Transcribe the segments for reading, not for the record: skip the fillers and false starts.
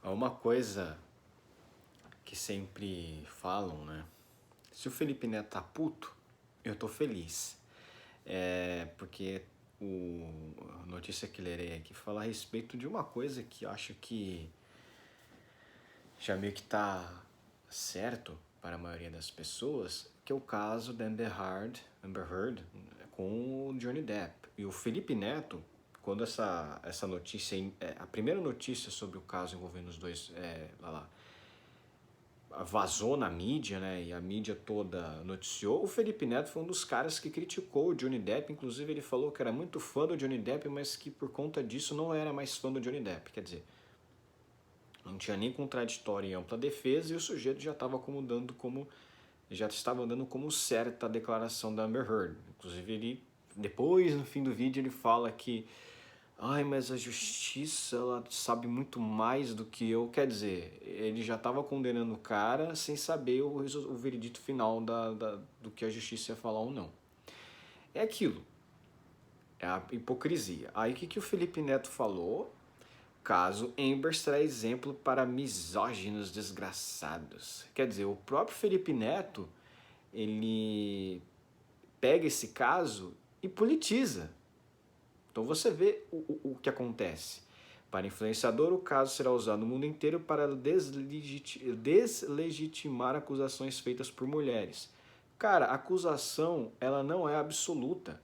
Há uma coisa que sempre falam, né? Se o Felipe Neto tá puto, eu tô feliz. Porque a notícia que lerei aqui fala a respeito de uma coisa que eu acho que já meio que tá certo para a maioria das pessoas, que é o caso da Amber Heard com o Johnny Depp. E o Felipe Neto, quando essa notícia, a primeira notícia sobre o caso envolvendo os dois, vazou na mídia, né? E a mídia toda noticiou. O Felipe Neto foi um dos caras que criticou o Johnny Depp. Inclusive, ele falou que era muito fã do Johnny Depp, mas que por conta disso não era mais fã do Johnny Depp. Quer dizer, não tinha nem contraditório e ampla defesa e o sujeito já estava dando como certa a declaração da Amber Heard. Inclusive, ele depois, no fim do vídeo, ele fala que mas a justiça ela sabe muito mais do que eu. Quer dizer, ele já estava condenando o cara sem saber o veredito final do que a justiça ia falar ou não. É aquilo, é a hipocrisia. Aí o que o Felipe Neto falou? Caso Amber será exemplo para misóginos desgraçados. Quer dizer, o próprio Felipe Neto, ele pega esse caso e politiza. Então você vê o que acontece. Para influenciador, o caso será usado no mundo inteiro para deslegitimar acusações feitas por mulheres. Cara, a acusação ela não é absoluta.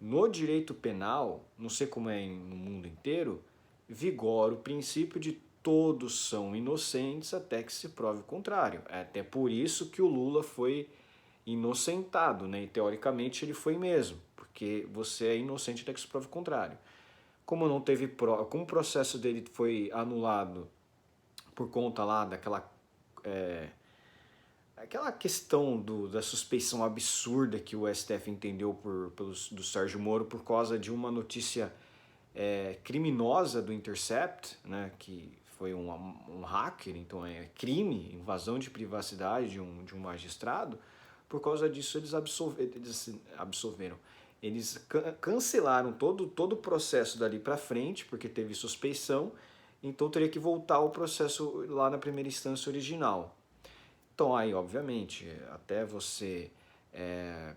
No direito penal, não sei como é no mundo inteiro, vigora o princípio de todos são inocentes até que se prove o contrário. É até por isso que o Lula foi inocentado, né? E teoricamente ele foi mesmo, porque você é inocente até que se prove o contrário. Como não teve prova, como o processo dele foi anulado por conta lá daquela aquela questão da suspeição absurda que o STF entendeu do Sérgio Moro por causa de uma notícia criminosa do Intercept, né, que foi um hacker, então é crime, invasão de privacidade de um magistrado. Por causa disso eles absolveram. Eles cancelaram todo o processo dali para frente, porque teve suspeição, então teria que voltar ao processo lá na primeira instância original. Então aí, obviamente, até você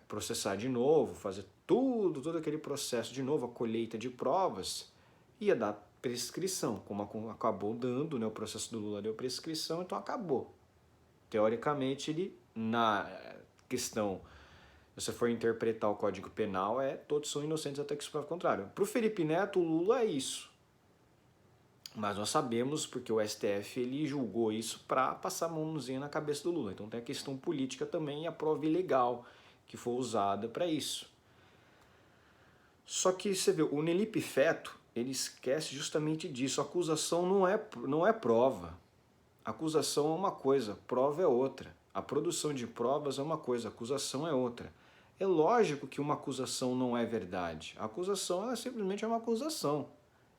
processar de novo, fazer todo aquele processo de novo, a colheita de provas, ia dar prescrição, como acabou dando, né, o processo do Lula deu prescrição, então acabou. Teoricamente, ele, na questão, se você for interpretar o Código Penal, todos são inocentes até que se prove o contrário. Para o Felipe Neto, o Lula é isso. Mas nós sabemos, porque o STF ele julgou isso para passar a mãozinha na cabeça do Lula. Então tem a questão política também e a prova ilegal que foi usada para isso. Só que você vê, o Nelipe Feto, ele esquece justamente disso. A acusação não é prova. A acusação é uma coisa, prova é outra. A produção de provas é uma coisa, a acusação é outra. É lógico que uma acusação não é verdade. A acusação ela simplesmente é uma acusação.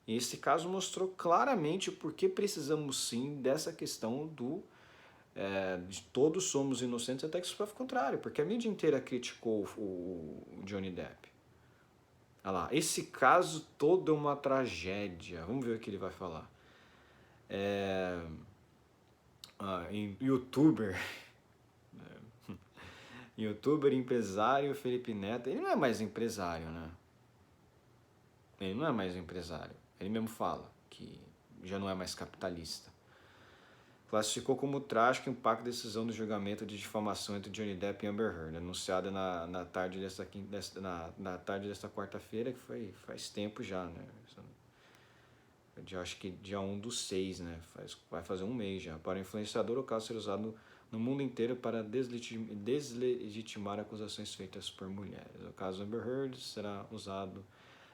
E esse caso mostrou claramente por que precisamos sim dessa questão de todos somos inocentes até que se prove o contrário, porque a mídia inteira criticou o Johnny Depp. Olha lá, esse caso todo é uma tragédia. Vamos ver o que ele vai falar. Youtuber, youtuber, empresário, Felipe Neto, ele não é mais empresário, né? Ele não é mais empresário. Ele mesmo fala que já não é mais capitalista. Classificou como trágico o impacto da decisão do julgamento de difamação entre Johnny Depp e Amber Heard, anunciada na tarde desta quarta-feira, que faz tempo já, né? Acho que dia 1/6, né? Vai fazer um mês já. Para o influenciador, o caso será usado no mundo inteiro para deslegitimar acusações feitas por mulheres. O caso Amber Heard será usado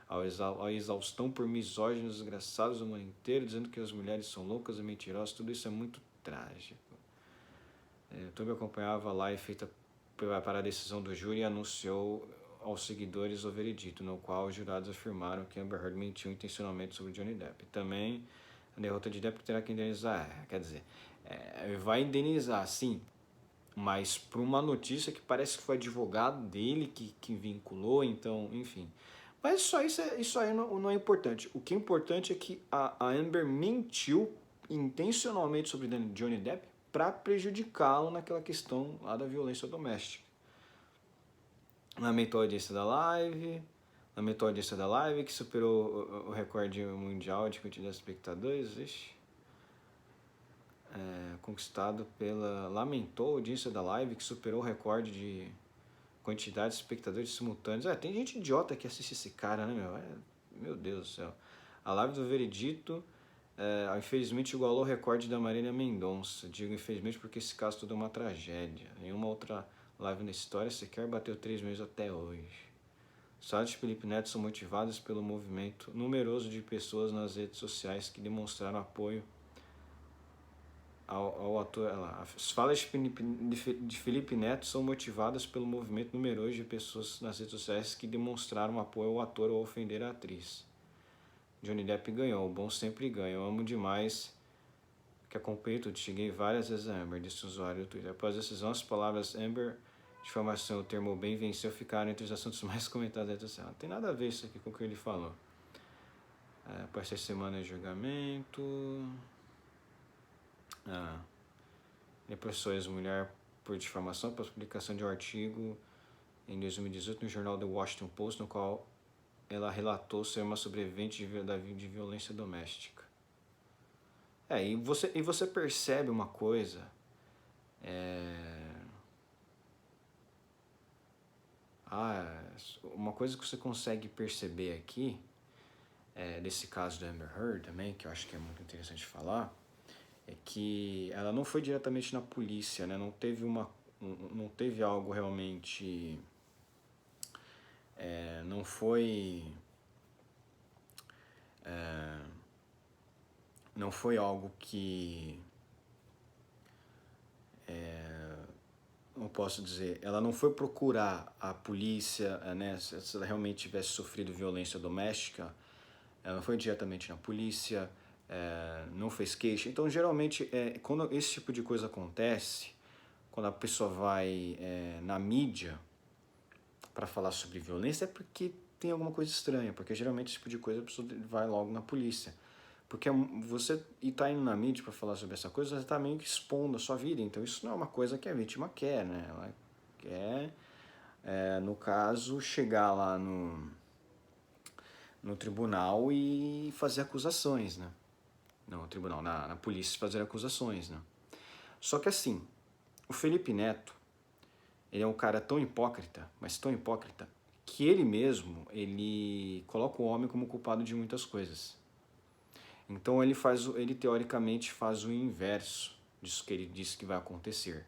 a exaustão por misóginos desgraçados no mundo inteiro, dizendo que as mulheres são loucas e mentirosas. Tudo isso é muito trágico. O YouTube acompanhava a live feita para a decisão do júri e anunciou aos seguidores o veredito, no qual os jurados afirmaram que Amber Heard mentiu intencionalmente sobre Johnny Depp. Também a derrota de Depp terá que indenizar. Quer dizer, vai indenizar, sim, mas por uma notícia que parece que foi advogado dele que vinculou, então, enfim. Mas isso aí não é importante. O que é importante é que a Amber mentiu intencionalmente sobre Johnny Depp para prejudicá-lo naquela questão lá da violência doméstica. Lamentou a audiência da live, que superou o recorde mundial de quantidade de espectadores. Conquistado pela... Lamentou a audiência da live, que superou o recorde de quantidade de espectadores simultâneos. Tem gente idiota que assiste esse cara, né, meu? Meu Deus do céu. A live do veredito, infelizmente, igualou o recorde da Marília Mendonça. Digo infelizmente porque esse caso tudo é uma tragédia. Nenhuma outra live na história sequer bateu 3 milhões até hoje. Salles e Felipe Neto são motivados pelo movimento numeroso de pessoas nas redes sociais que demonstraram apoio ao ator. As falas de Felipe Neto são motivadas pelo movimento numeroso de pessoas nas redes sociais que demonstraram apoio ao ator ou ofender a atriz. Johnny Depp ganhou, o bom sempre ganha. Eu amo demais que acompanhei tudo. Cheguei várias vezes a Amber, disse o usuário do Twitter. Após a decisão, as palavras Amber, difamação, o termo bem venceu ficaram entre os assuntos mais comentados da rede social. Não tem nada a ver isso aqui com o que ele falou. Após 6 semanas de julgamento. Ele processou a ex-mulher por difamação após publicação de um artigo em 2018 no jornal The Washington Post, no qual ela relatou ser uma sobrevivente de violência doméstica. E você percebe uma coisa, uma coisa que você consegue perceber aqui, desse caso da Amber Heard também, que eu acho que é muito interessante falar, é que ela não foi diretamente na polícia, né? Não teve algo realmente... não foi algo que... não posso dizer... Ela não foi procurar a polícia, né? Se ela realmente tivesse sofrido violência doméstica, ela não foi diretamente na polícia, não fez queixa. Então, geralmente, quando esse tipo de coisa acontece, quando a pessoa vai na mídia para falar sobre violência, é porque tem alguma coisa estranha, porque geralmente esse tipo de coisa a pessoa vai logo na polícia. Porque você tá indo na mídia para falar sobre essa coisa, você tá meio que expondo a sua vida, então isso não é uma coisa que a vítima quer, né? Ela quer, no caso, chegar lá no tribunal e fazer acusações, né? Não, no tribunal, na polícia fazer acusações, né? Só que assim, o Felipe Neto, ele é um cara tão hipócrita, mas tão hipócrita, que ele mesmo, ele coloca o homem como culpado de muitas coisas. Então ele teoricamente faz o inverso disso que ele disse que vai acontecer.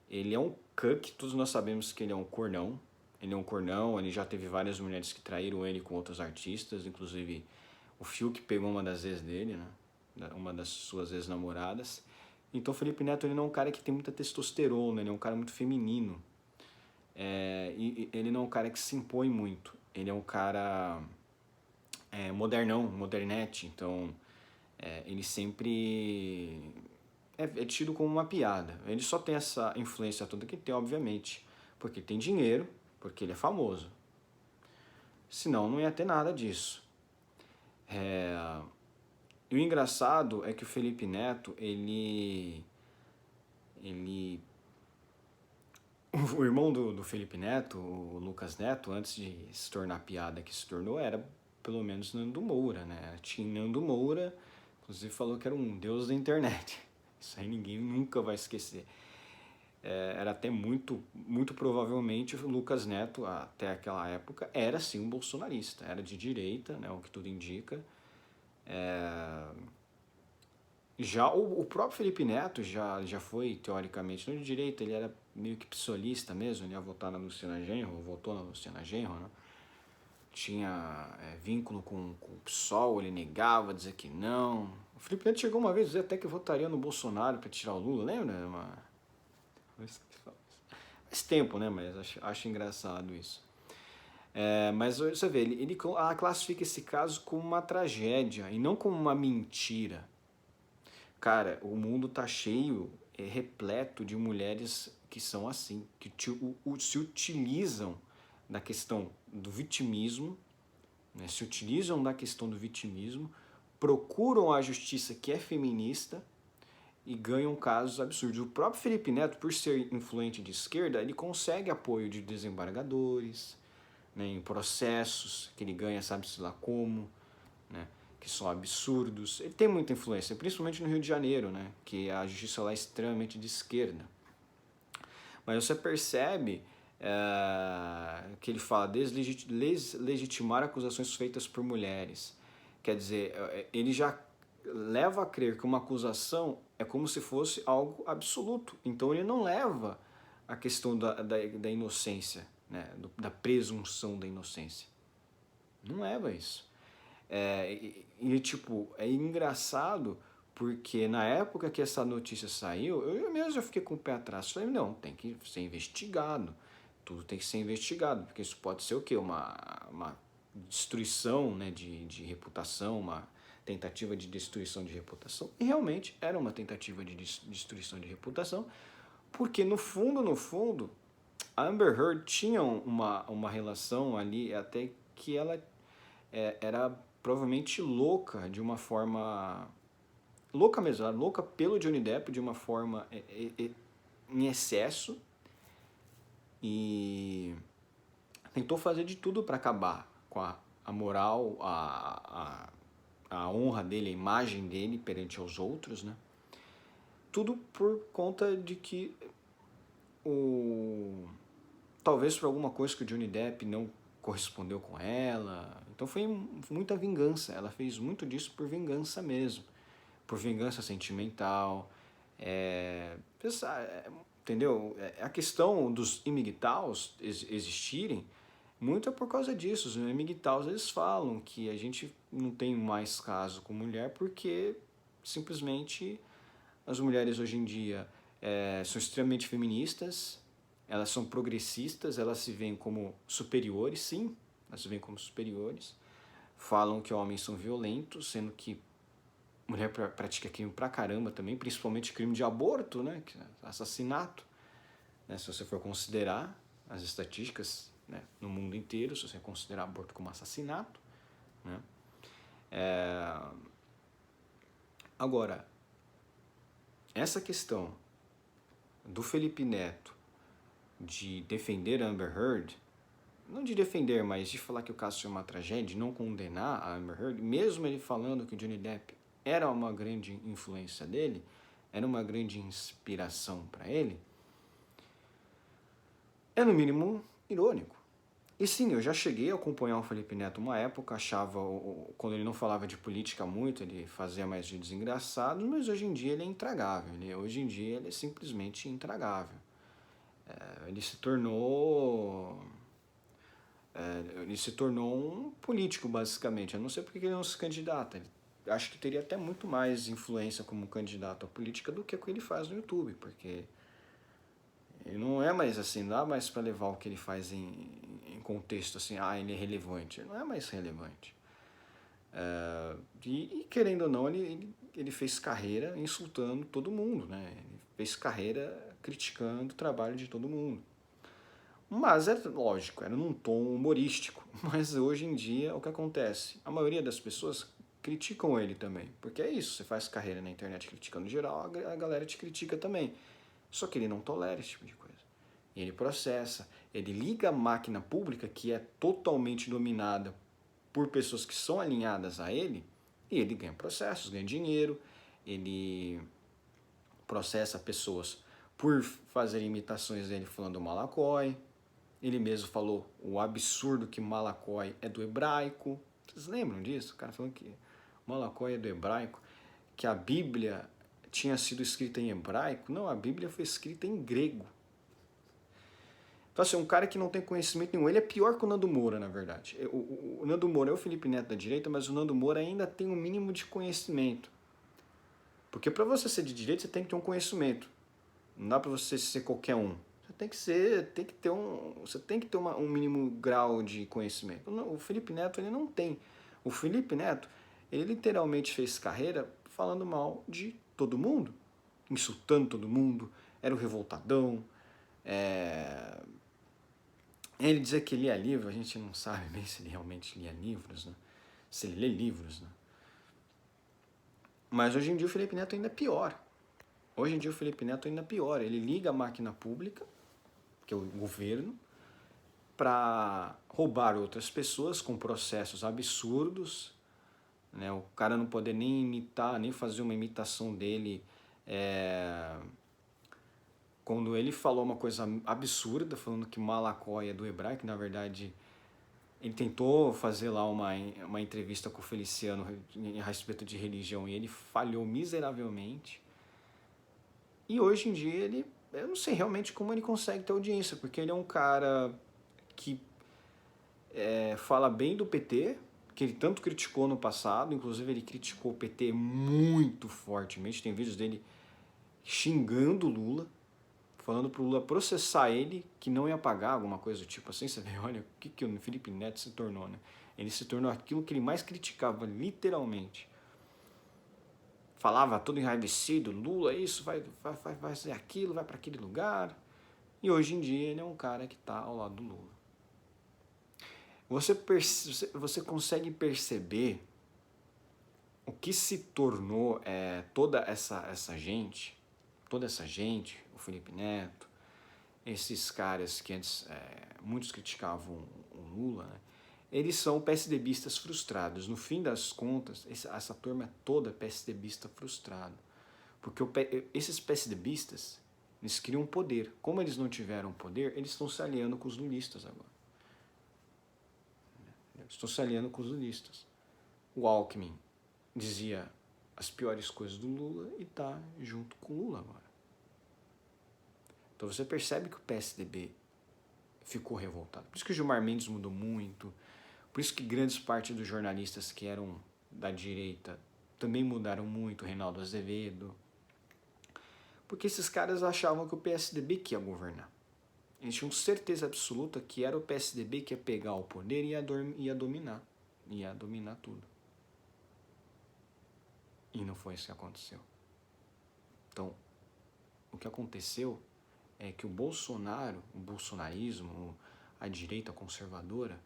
Ele é um cuck, todos nós sabemos que ele é um cornão. Ele já teve várias mulheres que traíram ele com outros artistas, inclusive o Fiuk pegou uma das ex dele, né? Uma das suas ex-namoradas. Então o Felipe Neto, ele não é um cara que tem muita testosterona, ele é um cara muito feminino. E ele não é um cara que se impõe muito. Ele é um cara modernete, então ele sempre é tido como uma piada. Ele só tem essa influência toda que tem, obviamente, porque tem dinheiro, porque ele é famoso. Senão não ia ter nada disso. E o engraçado é que o Felipe Neto, o irmão do Felipe Neto, o Lucas Neto, antes de se tornar a piada que se tornou, era pelo menos Nando Moura, né? Tinha Nando Moura, inclusive falou que era um deus da internet. Isso aí ninguém nunca vai esquecer. Era até muito provavelmente o Lucas Neto, até aquela época, era sim um bolsonarista, era de direita, né, o que tudo indica. Já o próprio Felipe Neto já foi, teoricamente, não de direita, ele era meio que psolista mesmo, ele ia votar na Luciana Genro, votou na Luciana Genro, né? Tinha vínculo com o PSOL, ele negava, dizia que não. O Felipe Neto chegou uma vez a dizer até que votaria no Bolsonaro para tirar o Lula, lembra? Faz tempo, né? Mas acho engraçado isso. Mas você vê, ele classifica esse caso como uma tragédia e não como uma mentira. Cara, o mundo tá cheio, repleto de mulheres que são assim, que se utilizam da questão do vitimismo, né? Se utilizam da questão do vitimismo procuram a justiça que é feminista e ganham casos absurdos. O próprio Felipe Neto, por ser influente de esquerda, ele consegue apoio de desembargadores, né, em processos que ele ganha, sabe-se lá como, né, que são absurdos. Ele tem muita influência, principalmente no Rio de Janeiro, né, que a justiça lá é extremamente de esquerda. Mas você percebe que ele fala deslegitimar acusações feitas por mulheres. Quer dizer, ele já leva a crer que uma acusação é como se fosse algo absoluto. Então ele não leva a questão da inocência, né, da presunção da inocência. Não leva isso. Tipo, é engraçado porque na época que essa notícia saiu, eu mesmo já fiquei com o pé atrás. Falei, não, tem que ser investigado. Tudo tem que ser investigado, porque isso pode ser o quê? Uma destruição, né, de reputação, uma tentativa de destruição de reputação. E realmente era uma tentativa de destruição de reputação, porque no fundo, a Amber Heard tinha uma relação ali até que ela era provavelmente louca de uma forma... Louca mesmo, louca pelo Johnny Depp de uma forma em excesso e tentou fazer de tudo para acabar com a moral, a honra dele, a imagem dele perante aos outros, né? Tudo por conta de que talvez por alguma coisa que o Johnny Depp não correspondeu com ela. Então foi muita vingança. Ela fez muito disso por vingança mesmo. Por vingança sentimental. Entendeu? A questão dos imigtaus existirem muito é por causa disso. Os imigtaus, eles falam que a gente não tem mais caso com mulher porque simplesmente as mulheres hoje em dia são extremamente feministas, elas são progressistas, elas se veem como superiores, sim, elas se veem como superiores, falam que homens são violentos, sendo que mulher pratica crime pra caramba também, principalmente crime de aborto, né, assassinato, né, se você for considerar as estatísticas, né, no mundo inteiro, se você considerar aborto como assassinato, né. Agora, essa questão do Felipe Neto de defender a Amber Heard, não de defender, mas de falar que o caso foi uma tragédia, de não condenar a Amber Heard, mesmo ele falando que o Johnny Depp era uma grande influência dele, era uma grande inspiração para ele, é no mínimo irônico. E sim, eu já cheguei a acompanhar o Felipe Neto uma época, achava, quando ele não falava de política muito, ele fazia mais vídeos engraçados, mas hoje em dia ele é intragável, hoje em dia ele é simplesmente intragável. Ele se tornou um político, basicamente. Eu não sei porque ele não se candidata. Ele, acho que teria até muito mais influência como candidato à política do que o que ele faz no YouTube, porque ele não é mais assim, não dá mais para levar o que ele faz em contexto assim, ele é relevante. Ele não é mais relevante. E querendo ou não, ele fez carreira insultando todo mundo, né? Ele fez carreira criticando o trabalho de todo mundo. Mas é lógico, era num tom humorístico. Mas hoje em dia, o que acontece? A maioria das pessoas criticam ele também. Porque é isso, você faz carreira na internet criticando geral, a galera te critica também. Só que ele não tolera esse tipo de coisa. E ele processa, ele liga a máquina pública, que é totalmente dominada por pessoas que são alinhadas a ele, e ele ganha processos, ganha dinheiro, ele processa pessoas por fazer imitações dele falando Malacói. Ele mesmo falou o absurdo que Malacói é do hebraico. Vocês lembram disso? O cara falando que Malacói é do hebraico, que a Bíblia tinha sido escrita em hebraico. Não, a Bíblia foi escrita em grego. Então, assim, um cara que não tem conhecimento nenhum, ele é pior que o Nando Moura, na verdade. O Nando Moura é o Felipe Neto da direita, mas o Nando Moura ainda tem um mínimo de conhecimento. Porque para você ser de direita, você tem que ter um conhecimento. Não dá para você ser qualquer um. Você tem que ter um mínimo grau de conhecimento. O Felipe Neto, ele não tem. O Felipe Neto, ele literalmente fez carreira falando mal de todo mundo, insultando todo mundo, era o revoltadão. Ele dizer que lia livro, a gente não sabe bem se ele realmente lia livros, né? Se ele lê livros, né? Mas hoje em dia o Felipe Neto ainda é pior. Hoje em dia o Felipe Neto ainda é pior. Ele liga a máquina pública, que é o governo, para roubar outras pessoas com processos absurdos, né? O cara não poder nem imitar, nem fazer uma imitação dele. Quando ele falou uma coisa absurda, falando que Malacói é do hebraico, que na verdade ele tentou fazer lá uma entrevista com o Feliciano a respeito de religião e ele falhou miseravelmente. E hoje em dia eu não sei realmente como ele consegue ter audiência, porque ele é um cara que fala bem do PT, que ele tanto criticou no passado, inclusive ele criticou o PT muito fortemente, tem vídeos dele xingando o Lula, falando pro Lula processar ele, que não ia pagar alguma coisa do tipo assim. Você vê, olha o que o Felipe Neto se tornou, né? Ele se tornou aquilo que ele mais criticava, literalmente. Falava todo enraivecido, Lula isso, vai fazer aquilo, vai para aquele lugar. E hoje em dia ele é um cara que está ao lado do Lula. Você consegue perceber o que se tornou toda essa gente, o Felipe Neto, esses caras que antes muitos criticavam o Lula, né? Eles são PSDBistas frustrados. No fim das contas, essa turma toda é PSDBista frustrado. Porque esses PSDBistas, eles criam poder. Como eles não tiveram poder, eles estão se aliando com os lulistas agora. Estão se aliando com os lulistas. O Alckmin dizia as piores coisas do Lula e está junto com o Lula agora. Então você percebe que o PSDB ficou revoltado. Por isso que o Gilmar Mendes mudou muito, por isso que grandes partes dos jornalistas que eram da direita também mudaram muito, Reinaldo Azevedo, porque esses caras achavam que o PSDB que ia governar. Eles tinham certeza absoluta que era o PSDB que ia pegar o poder e ia dominar tudo. E não foi isso que aconteceu. Então, o que aconteceu é que o bolsonarismo, a direita conservadora,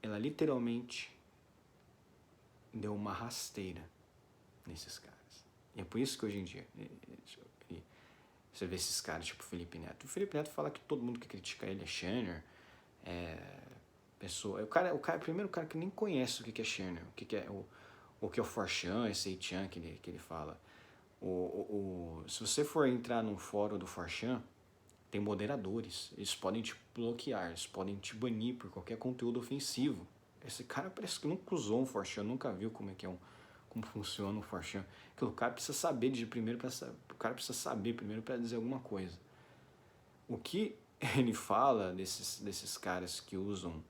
ela literalmente deu uma rasteira nesses caras. E é por isso que hoje em dia você vê esses caras tipo Felipe Neto. O Felipe Neto fala que todo mundo que critica ele é Shanner, primeiro cara que nem conhece o que é Shanner, o que é o Forchan, esse 8chan que ele fala. Se você for entrar num fórum do Forchan, tem moderadores, eles podem te bloquear, eles podem te banir por qualquer conteúdo ofensivo. Esse cara parece que nunca usou um Forchan, nunca viu como funciona um Forchan. O cara precisa saber primeiro para dizer alguma coisa. O que ele fala desses caras que usam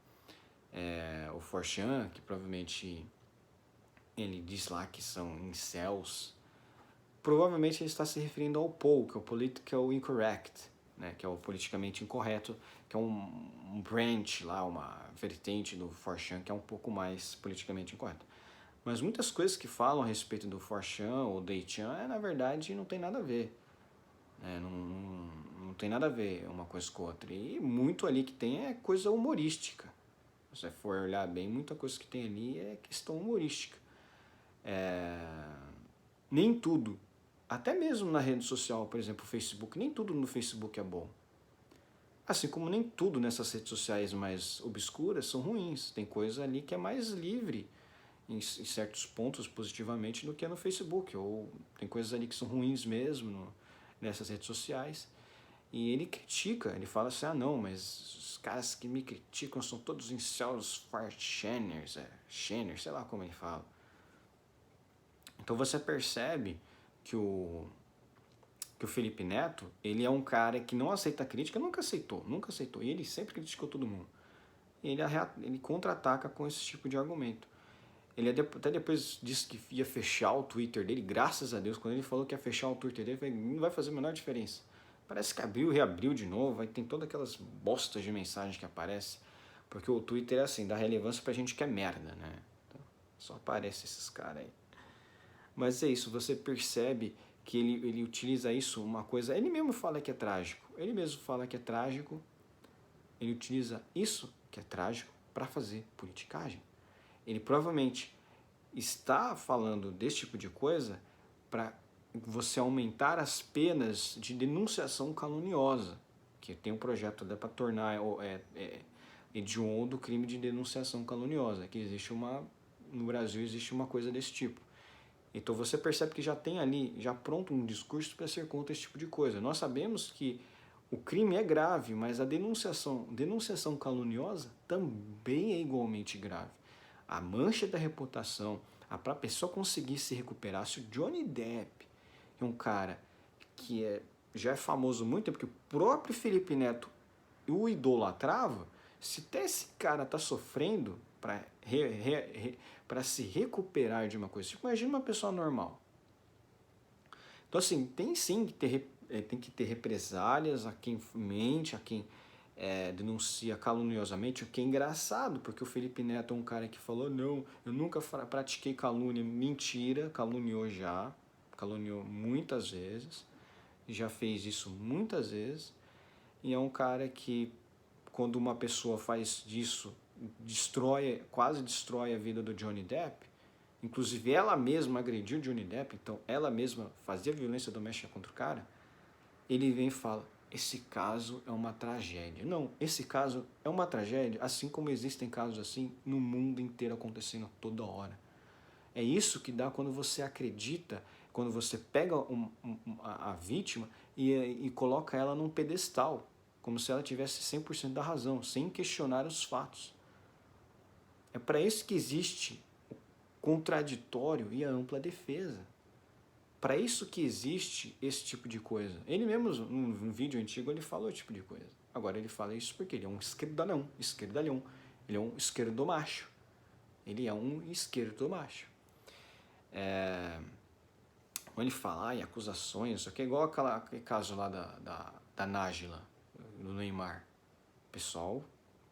o Forchan, que provavelmente ele diz lá que são incels, provavelmente ele está se referindo ao POL, que é o Political Incorrect, né, que é o politicamente incorreto, que é um branch lá, uma vertente do 4chan que é um pouco mais politicamente incorreto. Mas muitas coisas que falam a respeito do 4chan ou do 8chan, na verdade, não tem nada a ver. Não tem nada a ver uma coisa com outra. E muito ali que tem é coisa humorística. Se você for olhar bem, muita coisa que tem ali é questão humorística. Nem tudo, até mesmo na rede social, por exemplo, o Facebook, nem tudo no Facebook é bom. Assim como nem tudo nessas redes sociais mais obscuras são ruins. Tem coisa ali que é mais livre em certos pontos positivamente do que é no Facebook. Ou tem coisas ali que são ruins mesmo nessas redes sociais. E ele critica, ele fala assim, não, mas os caras que me criticam são todos incels, fartchanners, channers, sei lá como ele fala. Então você percebe que o Felipe Neto, ele é um cara que não aceita crítica, nunca aceitou, e ele sempre criticou todo mundo. E ele contra-ataca com esse tipo de argumento. Ele até depois disse que ia fechar o Twitter dele, graças a Deus, quando ele falou que ia fechar o Twitter dele, não vai fazer a menor diferença. Parece que abriu, reabriu de novo, aí tem todas aquelas bostas de mensagem que aparecem, porque o Twitter é assim, dá relevância pra gente que é merda, né? Então, só aparece esses caras aí. Mas é isso, você percebe que ele utiliza isso, uma coisa, ele mesmo fala que é trágico, ele utiliza isso que é trágico para fazer politicagem. Ele provavelmente está falando desse tipo de coisa para você aumentar as penas de denunciação caluniosa, que tem um projeto para tornar hediondo o crime de denunciação caluniosa, que existe no Brasil existe uma coisa desse tipo. Então você percebe que já tem ali, já pronto um discurso para ser contra esse tipo de coisa. Nós sabemos que o crime é grave, mas a denunciação caluniosa também é igualmente grave. A mancha da reputação, para a pessoa conseguir se recuperar, se o Johnny Depp é um cara que já é famoso há muito tempo, porque o próprio Felipe Neto o idolatrava, se até esse cara tá sofrendo para se recuperar de uma coisa, tipo, imagina uma pessoa normal. Então assim, tem sim que ter represálias a quem mente, a quem denuncia caluniosamente, o que é engraçado, porque o Felipe Neto é um cara que falou, não, eu nunca pratiquei calúnia, mentira, caluniou muitas vezes, já fez isso muitas vezes, e é um cara que, quando uma pessoa faz disso, quase destrói a vida do Johnny Depp, inclusive ela mesma agrediu o Johnny Depp, então ela mesma fazia violência doméstica contra o cara, ele vem e fala, esse caso é uma tragédia. Não, esse caso é uma tragédia, assim como existem casos assim no mundo inteiro acontecendo toda hora. É isso que dá quando você acredita, quando você pega a vítima e coloca ela num pedestal, como se ela tivesse 100% da razão, sem questionar os fatos. É para isso que existe o contraditório e a ampla defesa. Para isso que existe esse tipo de coisa. Ele mesmo, num vídeo antigo, ele falou esse tipo de coisa. Agora ele fala isso porque ele é um esquerdalhão. Ele é um esquerdomacho. Ele é um esquerdomacho. Ele fala, e acusações, isso aqui é igual aquele caso lá da Nájila, do Neymar. O pessoal,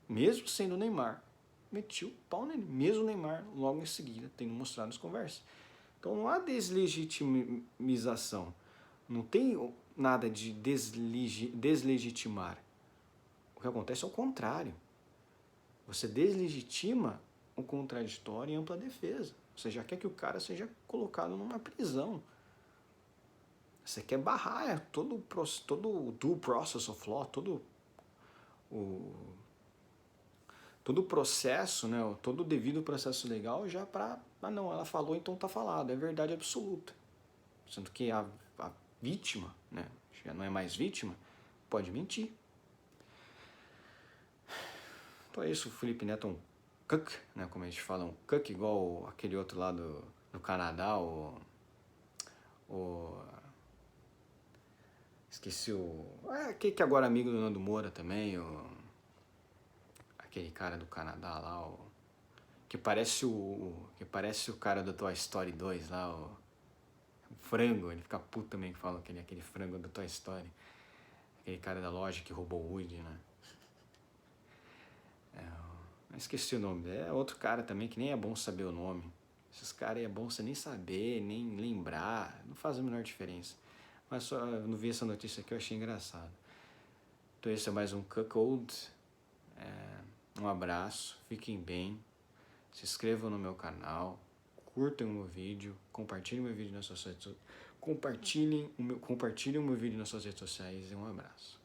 mesmo sendo o Neymar, metiu o pau nele. Mesmo o Neymar, logo em seguida, tendo mostrado as conversas. Então não há deslegitimização. Não tem nada de deslegitimar. O que acontece é o contrário. Você deslegitima o contraditório em ampla defesa. Você já quer que o cara seja colocado numa prisão. Você quer barrar todo o due process of law, todo o processo, né, todo o devido processo legal já para... Ah não, ela falou, então tá falado, é verdade absoluta. Sendo que a vítima, né, já não é mais vítima, pode mentir. Então é isso, o Felipe Neto é um cuck, né, como a gente fala, um cuck, igual aquele outro lá do Canadá, esqueci aquele que agora é amigo do Nando Moura também, aquele cara do Canadá lá, que parece o cara do Toy Story 2 lá, o frango, ele fica puto também que fala aquele frango do Toy Story, aquele cara da loja que roubou o Woody, né? Esqueci o nome dele, é outro cara também que nem é bom saber o nome. Esses caras é bom você nem saber, nem lembrar, não faz a menor diferença. Mas só não vi essa notícia aqui, eu achei engraçado. Então esse é mais um Cuckold. Um abraço, fiquem bem, se inscrevam no meu canal, curtam o meu vídeo, compartilhem o meu vídeo nas suas redes sociais, compartilhem o meu vídeo nas suas redes sociais e um abraço.